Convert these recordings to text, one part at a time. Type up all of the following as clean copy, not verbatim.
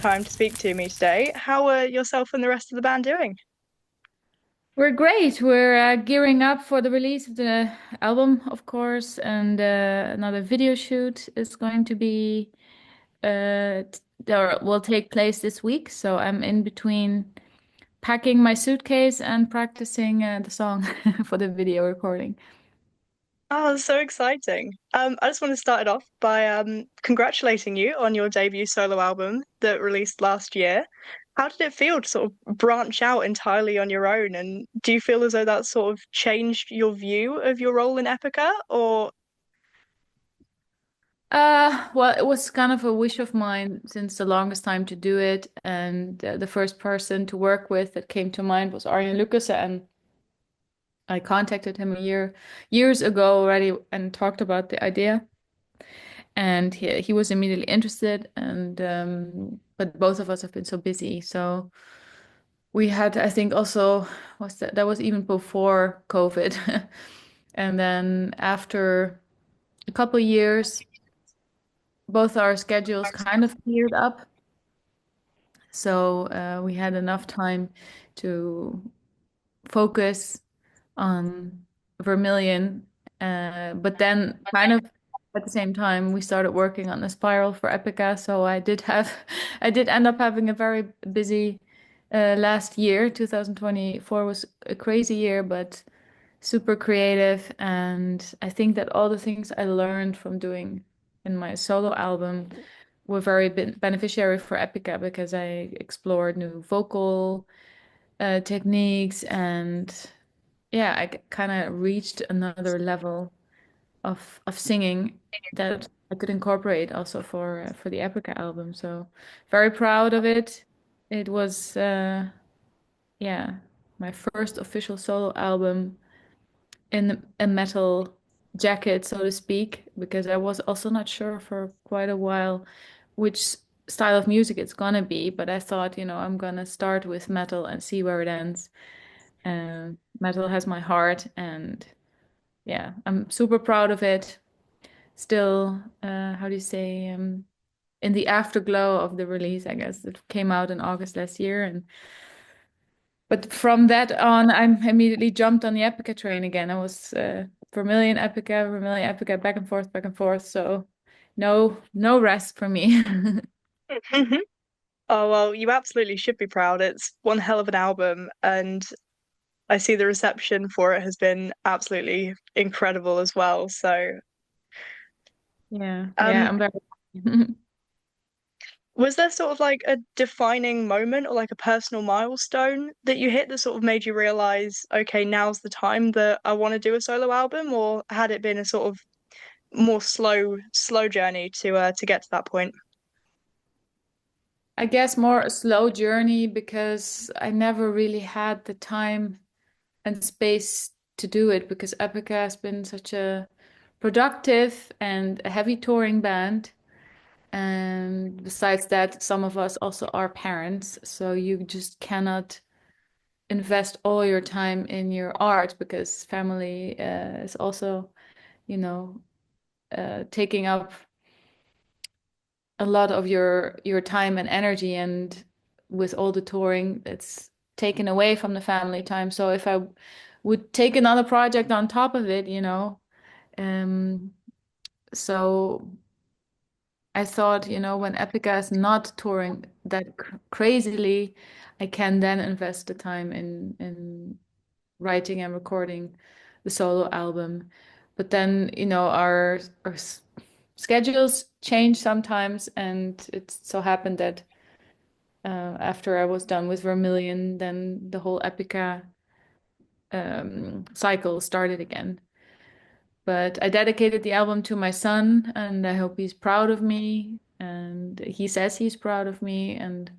time to speak to me today. How are yourself and the rest of the band doing? We're great. We're gearing up for the release of the album, of course, and another video shoot is going to be or will take place this week. So I'm in between packing my suitcase and practicing the song for the video recording. Oh, so exciting. I just want to start it off by congratulating you on your debut solo album that released last year. How did it feel to sort of branch out entirely on your own? And do you feel as though that sort of changed your view of your role in Epica? Or Well, it was kind of a wish of mine since the longest time to do it, and the first person to work with that came to mind was Arjen Lucas, and I contacted him years ago already and talked about the idea, and he was immediately interested. And but both of us have been so busy, so we had, I think, also that was even before COVID, and then after a couple years, both our schedules kind of cleared up, so we had enough time to focus on Vermillion. But then kind of at the same time we started working on the spiral for Epica. So I did have I did end up having a very busy last year. 2024 was a crazy year, but super creative. And I think that all the things I learned from doing in my solo album were very beneficiary for Epica because I explored new vocal techniques, and yeah, I kind of reached another level of singing that I could incorporate also for the Epica album. So very proud of it. It was yeah, my first official solo album in a metal jacket, so to speak, because I was also not sure for quite a while which style of music it's gonna be, but I thought, I'm gonna start with metal and see where it ends. Metal has my heart, and yeah, I'm super proud of it. Still, how do you say, in the afterglow of the release, I guess it came out in August last year, and but from that on, I immediately jumped on the Epica train again. I was Vermillion, Epica, back and forth. So no rest for me. oh well, you absolutely should be proud. It's one hell of an album, and I see the reception for it has been absolutely incredible as well. So, Yeah, um, I'm very. was there sort of like a defining moment or like a personal milestone that you hit that sort of made you realize, okay, now's the time that I want to do a solo album, or had it been a sort of more slow journey to get to that point? I guess more a slow journey because I never really had the time and space to do it because Epica has been such a productive and a heavy touring band. And besides that, some of us also are parents, so you just cannot invest all your time in your art because family is also, you know, taking up a lot of your time and energy. And with all the touring, it's taken away from the family time. So if I would take another project on top of it, um, so I thought, when Epica is not touring that crazily, I can then invest the time in writing and recording the solo album. But then, our schedules change sometimes, and it so happened that after I was done with Vermillion, then the whole Epica cycle started again. But I dedicated the album to my son, and I hope he's proud of me. And he says he's proud of me. And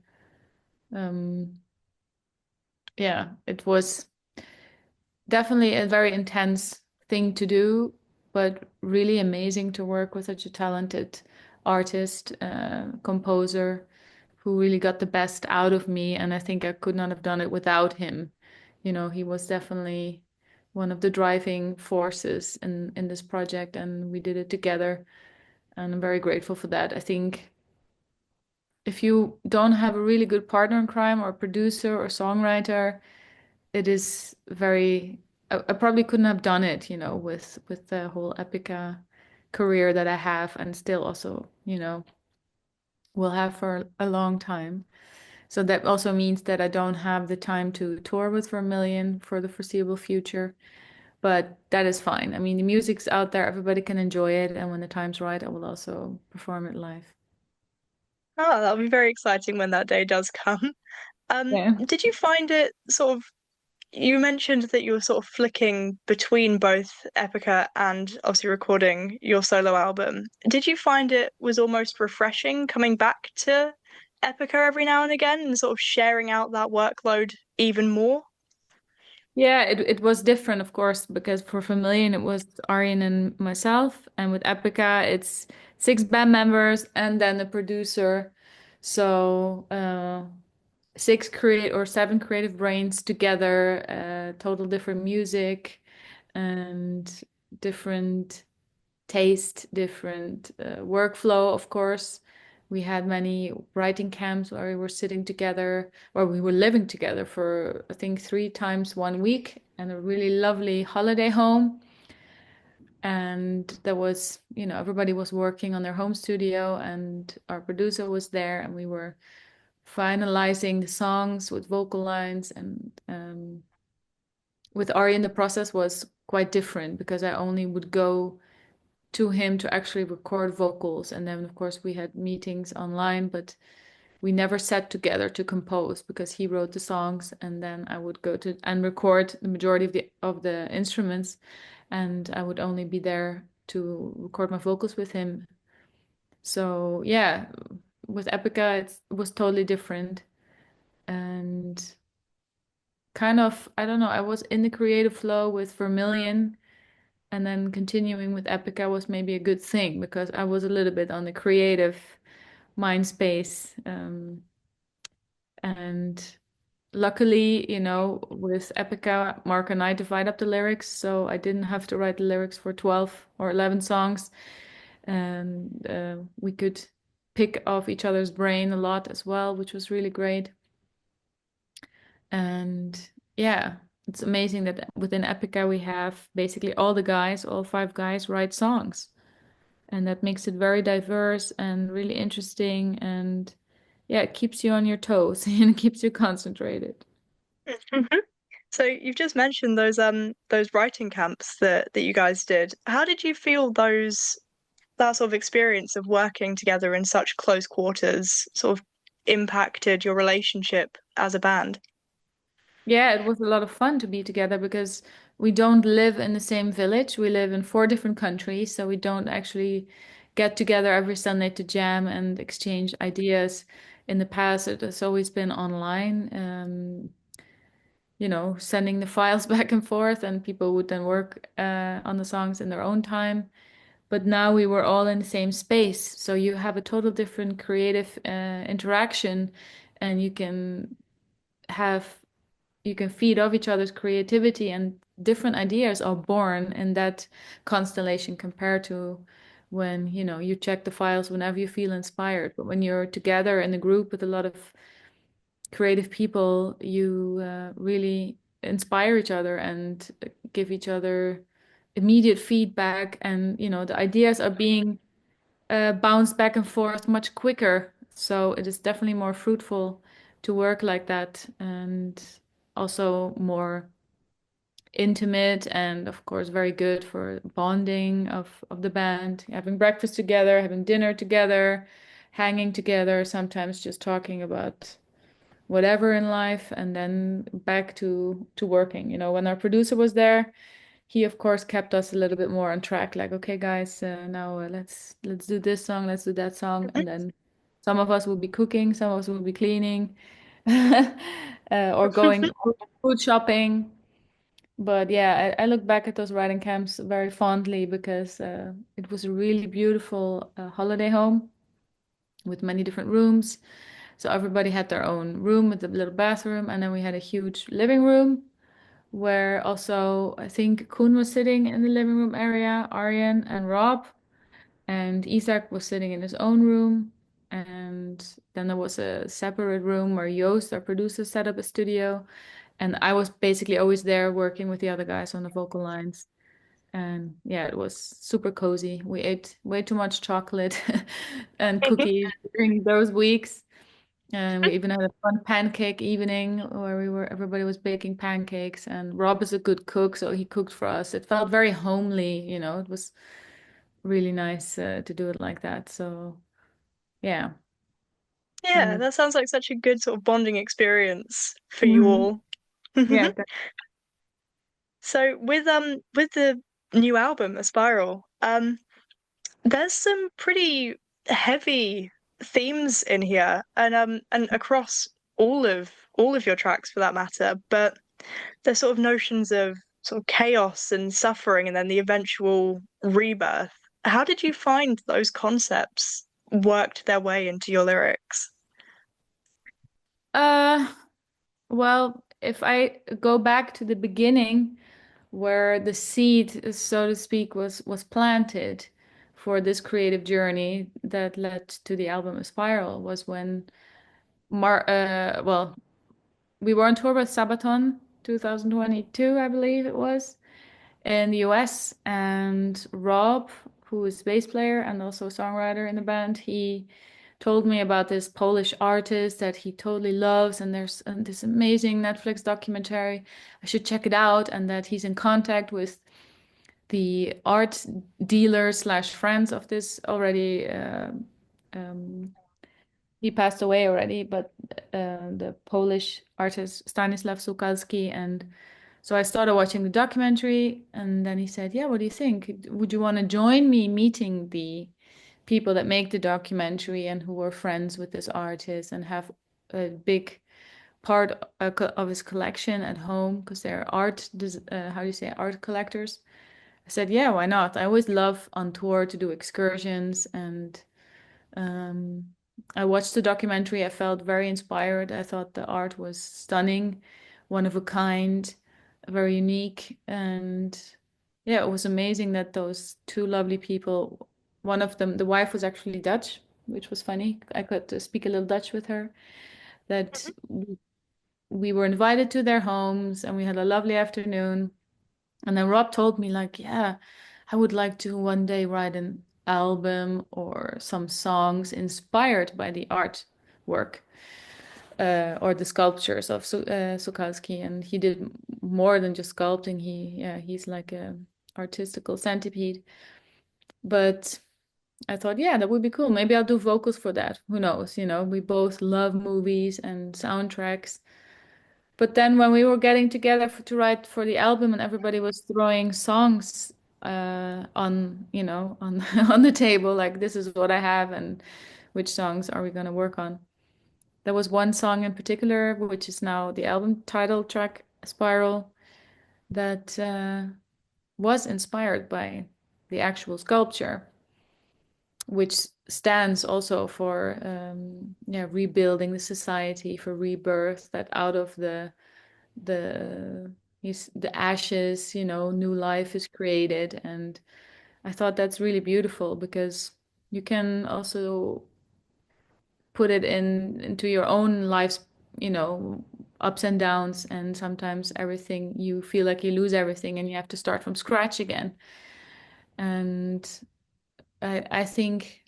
um, yeah, it was definitely a very intense thing to do, but really amazing to work with such a talented artist, composer who really got the best out of me. And I think I could not have done it without him. He was definitely one of the driving forces in this project, and we did it together. And I'm very grateful for that. I think if you don't have a really good partner in crime or producer or songwriter, it is very, I probably couldn't have done it, with the whole Epica career that I have and still also, will have for a long time. So that also means that I don't have the time to tour with Vermillion for the foreseeable future, but that is fine. I mean, the music's out there, everybody can enjoy it, and when the time's right, I will also perform it live. Oh, that'll be very exciting when that day does come. Yeah. Did you find it sort of, you mentioned that you were sort of flicking between both Epica and obviously recording your solo album. Did you find it was almost refreshing coming back to Epica every now and again and sort of sharing out that workload even more? Yeah, it was different, of course, because for Vermillion it was Arjen and myself, and with Epica it's six band members and then the producer. So six create or seven creative brains together, total different music and different taste, different workflow, of course. We had many writing camps where we were sitting together, or we were living together for, I think, 3 times 1 week, and a really lovely holiday home. And there was, everybody was working on their home studio, and our producer was there, and we were finalizing the songs with vocal lines. And with Arjen, the process was quite different because I only would go to him to actually record vocals. And then, of course, we had meetings online, but we never sat together to compose because he wrote the songs, and then I would go to and record the majority of the instruments, and I would only be there to record my vocals with him. So yeah, with Epica, it was totally different and kind of, I don't know, I was in the creative flow with Vermillion. And then continuing with Epica was maybe a good thing because I was a little bit on the creative mind space. And luckily, with Epica, Mark and I divide up the lyrics, so I didn't have to write the lyrics for 12 or 11 songs. And we could pick off each other's brain a lot as well, which was really great. And yeah, it's amazing that within Epica we have basically all the guys, all 5 guys write songs. And that makes it very diverse and really interesting. And yeah, it keeps you on your toes and keeps you concentrated. Mhm. So you've just mentioned those writing camps that you guys did. How did you feel that sort of experience of working together in such close quarters sort of impacted your relationship as a band? Yeah, it was a lot of fun to be together because we don't live in the same village. We live in 4 different countries, so we don't actually get together every Sunday to jam and exchange ideas. In the past, it has always been online, sending the files back and forth, and people would then work on the songs in their own time. But now we were all in the same space, so you have a total different creative interaction, and have you can feed off each other's creativity, and different ideas are born in that constellation compared to when you check the files whenever you feel inspired. But when you're together in a group with a lot of creative people, you really inspire each other and give each other immediate feedback, and the ideas are being bounced back and forth much quicker. So it is definitely more fruitful to work like that, and also more intimate, and of course very good for bonding of the band, having breakfast together, having dinner together, hanging together, sometimes just talking about whatever in life, and then back to working. When our producer was there, he of course kept us a little bit more on track, like, okay guys, now let's do this song, let's do that song. And then some of us will be cooking, some of us will be cleaning, or going food shopping. But yeah, I look back at those writing camps very fondly because it was a really beautiful holiday home with many different rooms. So everybody had their own room with a little bathroom, and then we had a huge living room where also I think Koen was sitting in the living room area, Arjen and Rob, and Isaac was sitting in his own room. And then there was a separate room where Joost, our producer, set up a studio. And I was basically always there working with the other guys on the vocal lines. And yeah, it was super cozy. We ate way too much chocolate and cookies during those weeks. And we even had a fun pancake evening where everybody was baking pancakes. And Rob is a good cook, so he cooked for us. It felt very homely, it was really nice to do it like that. So yeah. Yeah, And that sounds like such a good sort of bonding experience for you mhm. all. Yeah, So with the new album, Aspiral, there's some pretty heavy themes in here and across all of your tracks for that matter, but there's sort of notions of sort of chaos and suffering and then the eventual rebirth. How did you find those concepts worked their way into your lyrics? uh well, if I go back to the beginning where the seed, so to speak, was planted for this creative journey that led to the album Spiral was when well, we were on tour with Sabaton 2022, I believe it was, in the US, and Rob, who is bass player and also songwriter in the band, he told me about this Polish artist that he totally loves, and there's this amazing Netflix documentary. I should check it out, and that he's in contact with the art dealer slash friends of this already. Um, he passed away already, but the Polish artist Stanislav Sukalski. And so I started watching the documentary, and then he said, "Yeah, what do you think? Would you want to join me meeting the people that make the documentary and who were friends with this artist and have a big part of his collection at home because they're how do you say, art collectors?" I said, "Yeah, why not? I always love on tour to do excursions." And um, I watched the documentary. I felt very inspired. I thought the art was stunning, one of a kind, very unique. And yeah, it was amazing that those two lovely people, one of them, the wife was actually Dutch, which was funny. I could speak a little Dutch with her. That we were invited to their homes and we had a lovely afternoon. And then Rob told me, like, yeah, I would like to one day write an album or some songs inspired by the artwork or the sculptures of Sukalski. And he did more than just sculpting. He's like a artistical centipede. But I thought, yeah, that would be cool. Maybe I'll do vocals for that. Who knows? We both love movies and soundtracks. But then when we were getting together to write for the album and everybody was throwing songs on, on on the table, like this is what I have and which songs are we going to work on? There was one song in particular, which is now the album title track, Spiral, that was inspired by the actual sculpture, which stands also for yeah, rebuilding the society, for rebirth, that out of the the ashes, new life is created. And I thought that's really beautiful because you can also put it into your own life's, you know ups and downs, and sometimes everything, you feel like you lose everything and you have to start from scratch again. And I think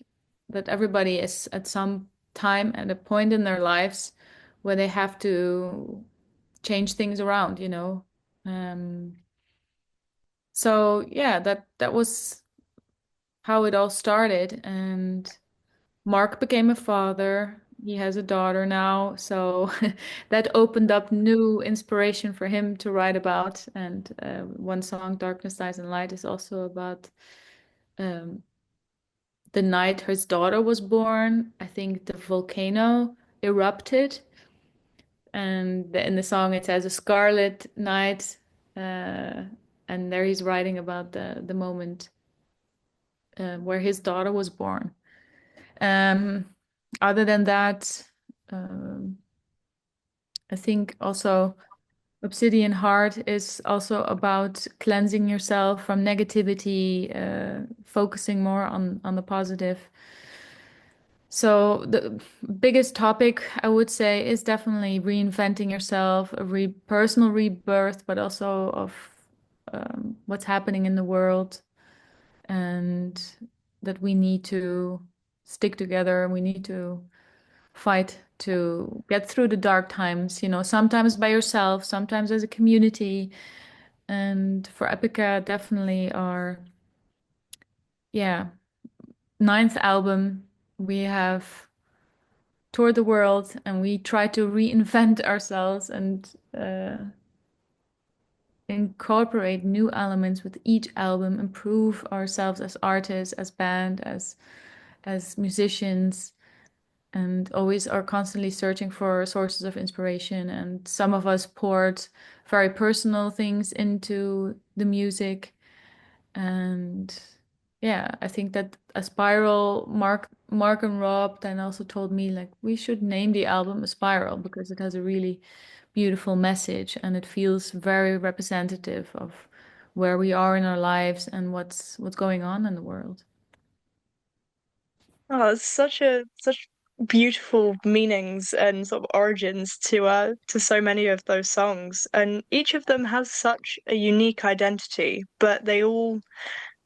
that everybody is at some time at a point in their lives where they have to change things around, um so yeah, that was how it all started. And Mark became a father. He has a daughter now, so that opened up new inspiration for him to write about. And one song, Darkness, Dies and Light, is also about um, the night his daughter was born. I think the volcano erupted, and in the song it says a scarlet night, uh, and there he's writing about the moment where his daughter was born. Um, Other than that, um, I think also Obsidian Heart is also about cleansing yourself from negativity, focusing more on the positive. So the biggest topic I would say is definitely reinventing yourself, a personal rebirth, but also of what's happening in the world, and that we need to stick together. We need to fight to get through the dark times, sometimes by yourself, sometimes as a community. And for Epica, definitely our, yeah, ninth album, we have toured the world and we try to reinvent ourselves and incorporate new elements with each album, improve ourselves as artists, as band, as musicians, and always are constantly searching for sources of inspiration. And some of us poured very personal things into the music. And yeah, I think that Aspiral, Mark and Rob then also told me like we should name the album Aspiral because it has a really beautiful message and it feels very representative of where we are in our lives and what's going on in the world. Oh, it's such beautiful meanings and sort of origins to so many of those songs. And each of them has such a unique identity, but they all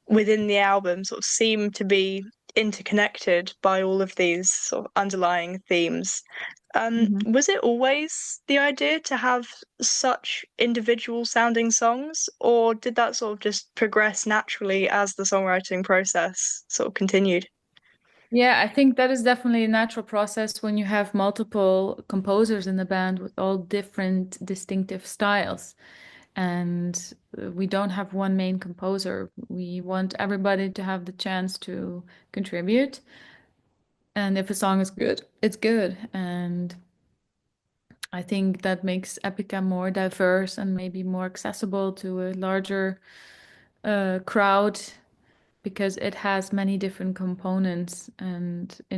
within the album sort of seem to be interconnected by all of these sort of underlying themes. Mhm. Was it always the idea to have such individual sounding songs, or did that sort of just progress naturally as the songwriting process sort of continued? Yeah, I think that is definitely a natural process when you have multiple composers in the band with all different distinctive styles. And we don't have one main composer. We want everybody to have the chance to contribute. And if a song is good, it's good. And I think that makes Epica more diverse and maybe more accessible to a larger crowd because it has many different components and an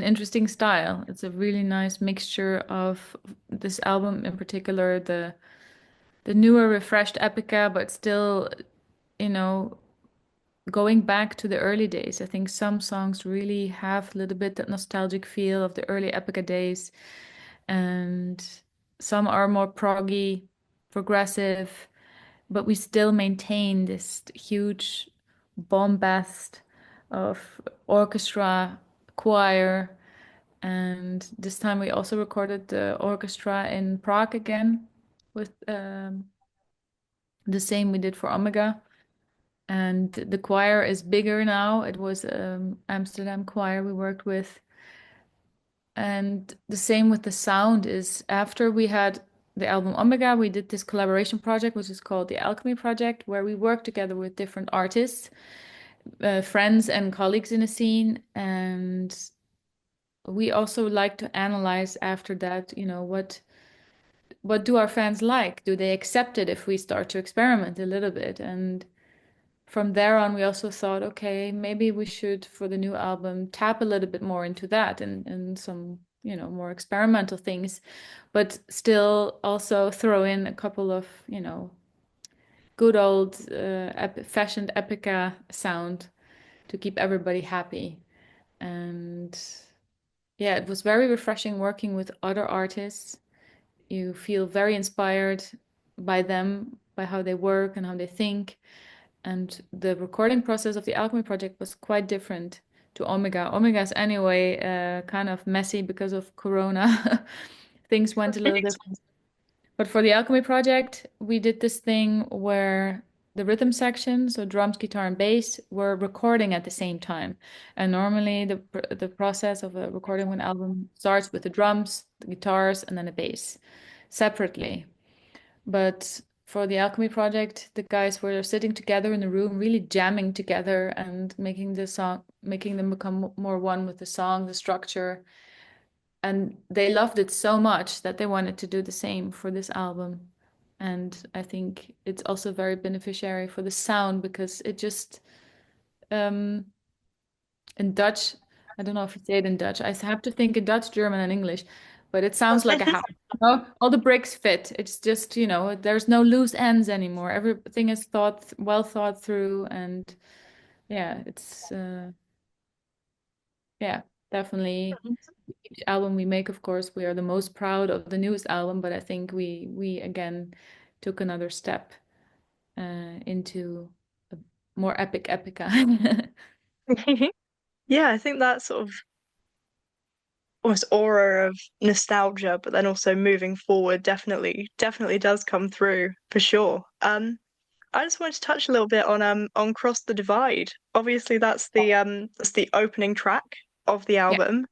interesting style. It's a really nice mixture of this album in particular, the newer, refreshed Epica, but still, you know, going back to the early days. I think some songs really have a little bit that nostalgic feel of the early Epica days, and some are more proggy, progressive, but we still maintain this huge bombast of orchestra, choir, and this time we also recorded the orchestra in Prague again with the same we did for Omega. And the choir is bigger now. It was Amsterdam choir we worked with. And the same with the sound is after we had the album Omega, we did this collaboration project, which is called the Alchemy Project, where we work together with different artists, friends and colleagues in the scene. And we also like to analyze after that, what do our fans like? Do they accept it if we start to experiment a little bit? And from there on, we also thought, okay, maybe we should, for the new album, tap a little bit more into that and some, more experimental things, but still also throw in a couple of, good old fashioned Epica sound to keep everybody happy. And yeah, it was very refreshing working with other artists. You feel very inspired by them, by how they work and how they think. And the recording process of the Alchemy project was quite different to Omega. Omega's anyway kind of messy because of Corona. Things went a little different. But for the Alchemy project, we did this thing where the rhythm section, so drums, guitar, and bass, were recording at the same time. And normally the process of a recording an album starts with the drums, the guitars, and then the bass separately. But for the Alchemy project, the guys were sitting together in the room, really jamming together and making them become more one with the song, the structure. And they loved it so much that they wanted to do the same for this album. And I think it's also very beneficiary for the sound because it just, um, in Dutch, I don't know if you say it in Dutch. I have to think in Dutch, German, and English, but it sounds like a house. All the bricks fit. It's just, there's no loose ends anymore. Everything is well thought through, and yeah, it's Yeah, definitely. Each album we make, of course, we are the most proud of the newest album, but I think we again took another step into a more epic epica. Yeah, I think that sort of almost aura of nostalgia, but then also moving forward definitely does come through for sure. I just wanted to touch a little bit on Cross the Divide. Obviously that's the opening track of the Yeah. album,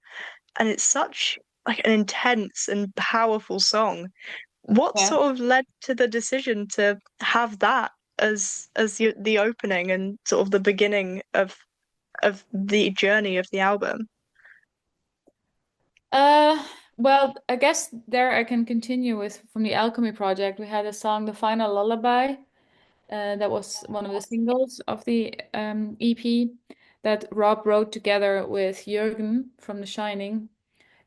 and it's such like an intense and powerful song. What Yeah. sort of led to the decision to have that as the opening and sort of the beginning of the journey of the album? Uh, well, I guess there I can continue with from the Alchemy project. We had a song, The Final Lullaby, that was one of the singles of the EP that Rob wrote together with Jürgen from The Shining.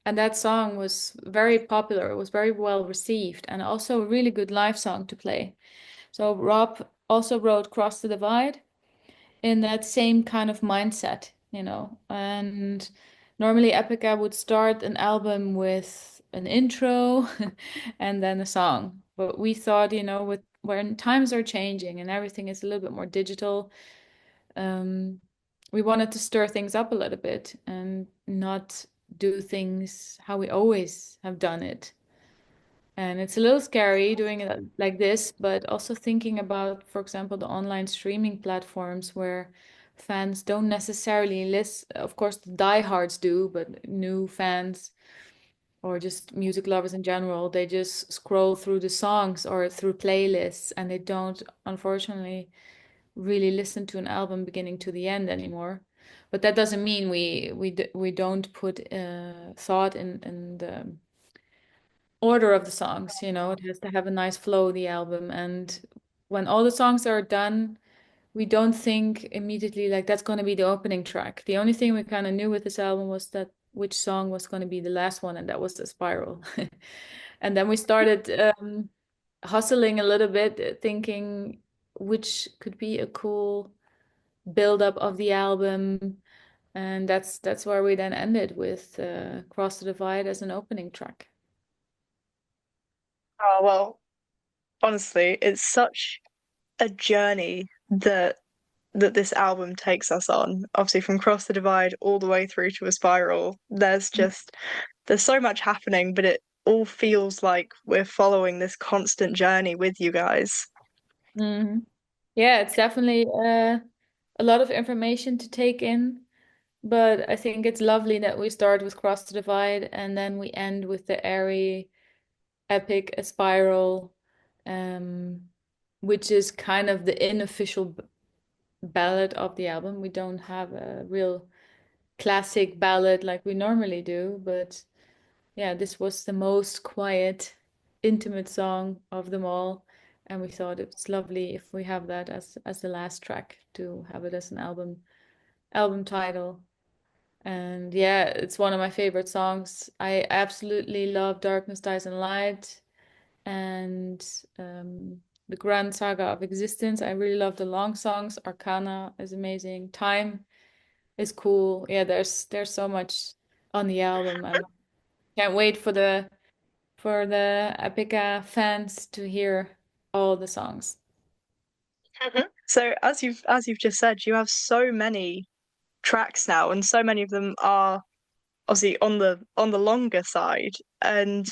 And that song was very popular. It was very well received and also a really good live song to play. So Rob also wrote Cross the Divide in that same kind of mindset, you know. And normally Epica would start an album with an intro and then a song. But we thought, you know, with when times are changing and everything is a little bit more digital, um, we wanted to stir things up a little bit and not do things how we always have done it. And it's a little scary doing it like this, but also thinking about, for example, the online streaming platforms where fans don't necessarily list, of course, the diehards do, but new fans or just music lovers in general, they just scroll through the songs or through playlists and they don't, unfortunately, really listen to an album beginning to the end anymore. But that doesn't mean we don't put thought in the order of the songs, you know, it has to have a nice flow, the album. And when all the songs are done, we don't think immediately like that's going to be the opening track. The only thing we kind of knew with this album was that which song was going to be the last one, and that was the Spiral. And then we started hustling a little bit, thinking which could be a cool build up of the album. And that's where we then ended with Cross the Divide as an opening track. Oh, well, honestly, it's such a journey that this album takes us on. Obviously, from Cross the Divide all the way through to a spiral. There's so much happening, but it all feels like we're following this constant journey with you guys. Hmm. Yeah, it's definitely a lot of information to take in, but I think it's lovely that we start with Cross the Divide and then we end with the airy, epic Aspiral, um, which is kind of the unofficial ballad of the album. We don't have a real classic ballad like we normally do, but yeah, this was the most quiet, intimate song of them all. And we thought it's lovely if we have that as the last track to have it as an album title. And yeah, it's one of my favorite songs. I absolutely love Darkness Dies in Light and the Grand Saga of Existence. I really love the long songs. Arcana is amazing. Time is cool. Yeah, there's so much on the album. I can't wait for the Epica fans to hear all the songs. Mhm. So as you've just said, you have so many tracks now, and so many of them are obviously on the longer side. And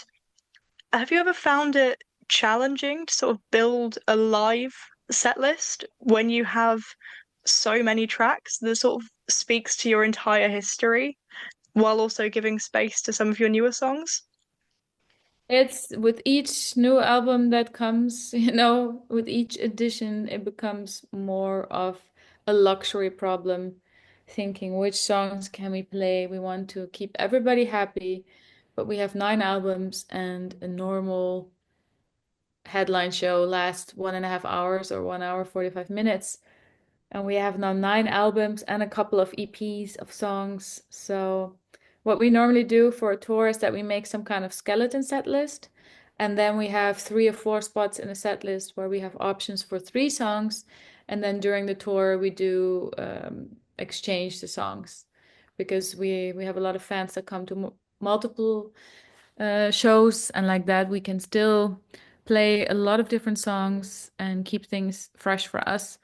have you ever found it challenging to sort of build a live set list when you have so many tracks that sort of speaks to your entire history while also giving space to some of your newer songs? It's with each new album that comes, you know, with each edition, it becomes more of a luxury problem, thinking which songs can we play? We want to keep everybody happy, but we have 9 albums and a normal headline show lasts 1.5 hours or 1 hour, 45 minutes. And we have now 9 albums and a couple of EPs of songs. So what we normally do for a tour is that we make some kind of skeleton set list. And then we have 3 or 4 spots in a set list where we have options for 3 songs. And then during the tour, we do exchange the songs. because we have a lot of fans that come to multiple shows, and like that we can still play a lot of different songs and keep things fresh for us.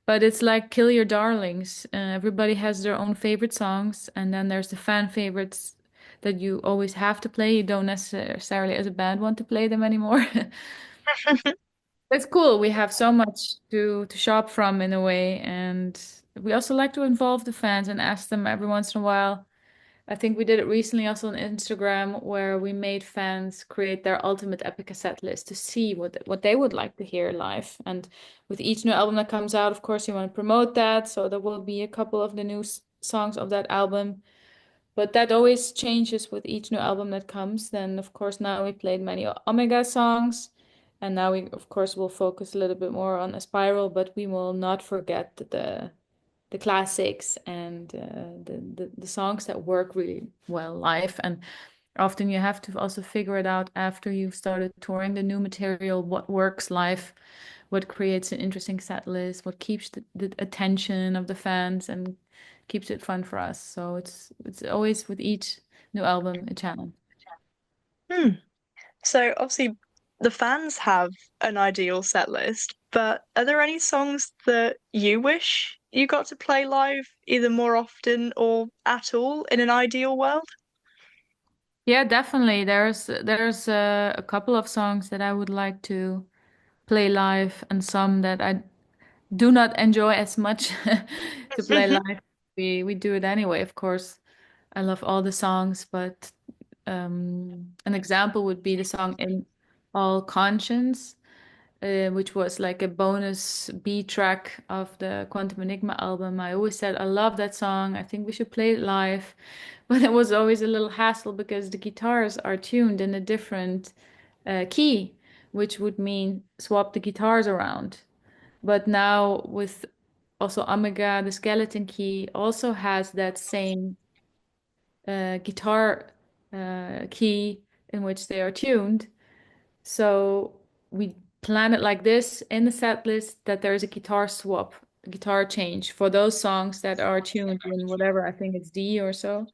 But it's like kill your darlings. Everybody has their own favorite songs, and then there's the fan favorites that you always have to play. You don't necessarily, as a band, want to play them anymore. It's cool. We have so much to shop from in a way, and we also like to involve the fans and ask them every once in a while. I think we did it recently also on Instagram, where we made fans create their ultimate Epica set list to see what they would like to hear live. And with each new album that comes out, of course, you want to promote that. So there will be a couple of the new songs of that album. But that always changes with each new album that comes. Then, of course, now we played many Omega songs. And now we, of course, will focus a little bit more on Aspiral, but we will not forget the classics and the songs that work really well live. And often you have to also figure it out after you've started touring the new material, what works live, what creates an interesting set list, what keeps the attention of the fans and keeps it fun for us. So it's always with each new album a challenge. Hmm. So obviously the fans have an ideal set list, but are there any songs that you wish you got to play live either more often or at all in an ideal world? Yeah, definitely. There's a couple of songs that I would like to play live, and some that I do not enjoy as much to play live. We do it anyway, of course. I love all the songs, but an example would be the song In All Conscience, which was like a bonus B track of the Quantum Enigma album. I always said I love that song. I think we should play it live. But it was always a little hassle because the guitars are tuned in a different key, which would mean swap the guitars around. But now with also Omega, the skeleton key also has that same guitar key in which they are tuned. So we plan it like this in the set list that there is a guitar swap, a guitar change for those songs that are tuned in whatever, I think it's D or so.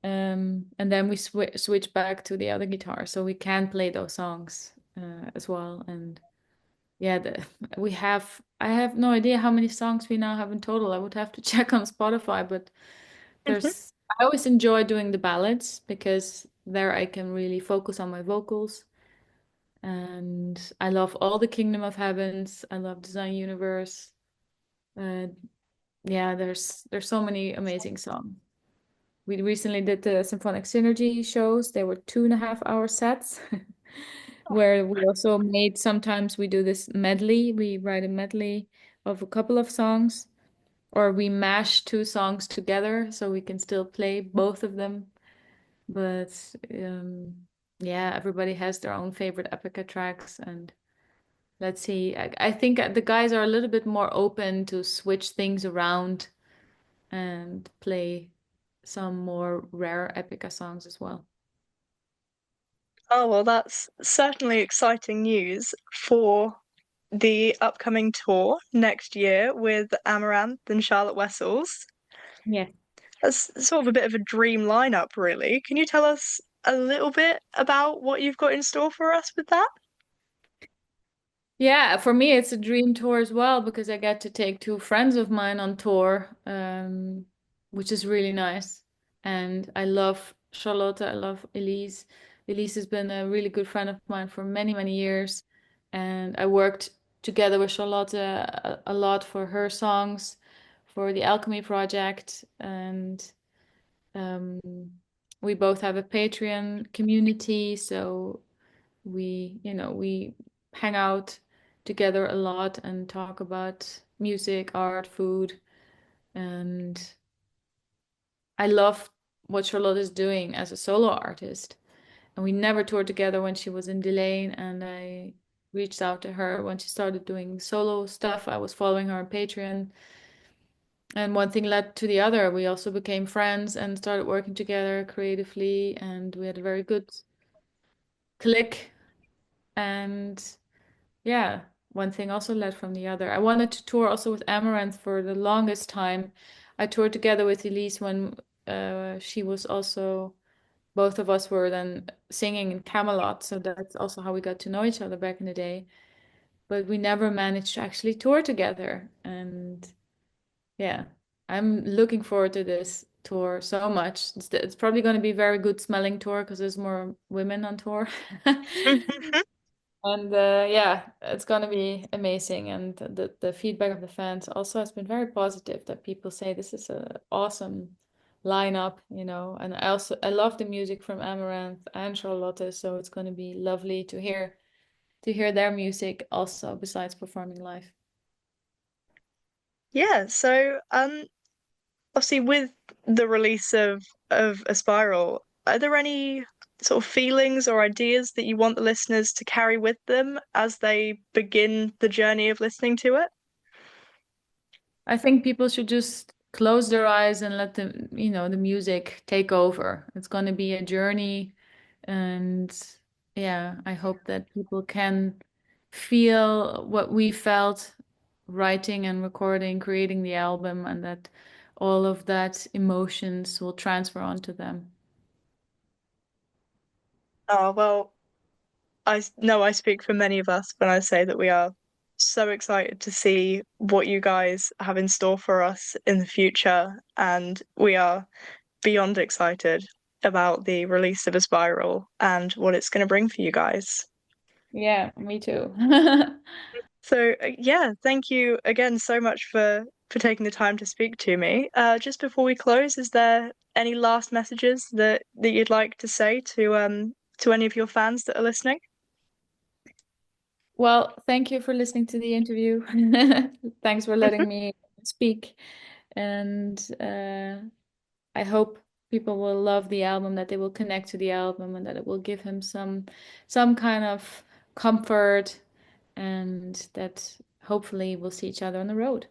And then we switch back to the other guitar, so we can play those songs as well. And yeah, we have. I have no idea how many songs we now have in total. I would have to check on Spotify, but there's. I always enjoy doing the ballads because there I can really focus on my vocals. And I love all the Kingdom of Heavens. I love Design Universe. Uh, yeah, there's so many amazing songs. We recently did the Symphonic Synergy shows. They were 2.5 hour sets, where we also made sometimes we do this medley. We write a medley of a couple of songs, or we mash two songs together so we can still play both of them. But yeah, everybody has their own favorite Epica tracks, and let's see. I think the guys are a little bit more open to switch things around and play some more rare Epica songs as well. Oh, well, that's certainly exciting news for the upcoming tour next year with Amaranth and Charlotte Wessels. Yeah. That's sort of a bit of a dream lineup, really. Can you tell us a little bit about what you've got in store for us with that? Yeah, for me it's a dream tour as well because I get to take two friends of mine on tour, which is really nice. And I love Charlotte, I love Elise. Elise has been a really good friend of mine for many, many years. And I worked together with Charlotte a lot for her songs, for the Alchemy project. And um, we both have a Patreon community, so we hang out together a lot and talk about music, art, food, and I love what Charlotte is doing as a solo artist. And we never toured together when she was in Delane, and I reached out to her when she started doing solo stuff. I was following her on Patreon, and one thing led to the other. We also became friends and started working together creatively, and we had a very good click. And yeah, one thing also led from the other. I wanted to tour also with Amaranth for the longest time. I toured together with Elise when she was also, both of us were then singing in Camelot. So that's also how we got to know each other back in the day. But we never managed to actually tour together. And yeah, I'm looking forward to this tour so much. It's probably going to be a very good smelling tour because there's more women on tour. And yeah, it's gonna be amazing. And the feedback of the fans also has been very positive that people say this is a awesome lineup, you know. And I love the music from Amaranth and Charlotte, so it's gonna be lovely to hear their music also besides performing live. Yeah, so obviously with the release of Aspiral, are there any sort of feelings or ideas that you want the listeners to carry with them as they begin the journey of listening to it? I think people should just close their eyes and let the music take over. It's going to be a journey. And yeah, I hope that people can feel what we felt writing and recording, creating the album, and that all of that emotions will transfer onto them. Oh, well, know I speak for many of us when I say that we are so excited to see what you guys have in store for us in the future, and we are beyond excited about the release of a Spiral and what it's going to bring for you guys. Yeah, me too. So yeah, thank you again so much for taking the time to speak to me. Just before we close, is there any last messages that you'd like to say to any of your fans that are listening? Well, thank you for listening to the interview. Thanks for letting me speak. And I hope people will love the album, that they will connect to the album, and that it will give him some kind of comfort, and that hopefully we'll see each other on the road.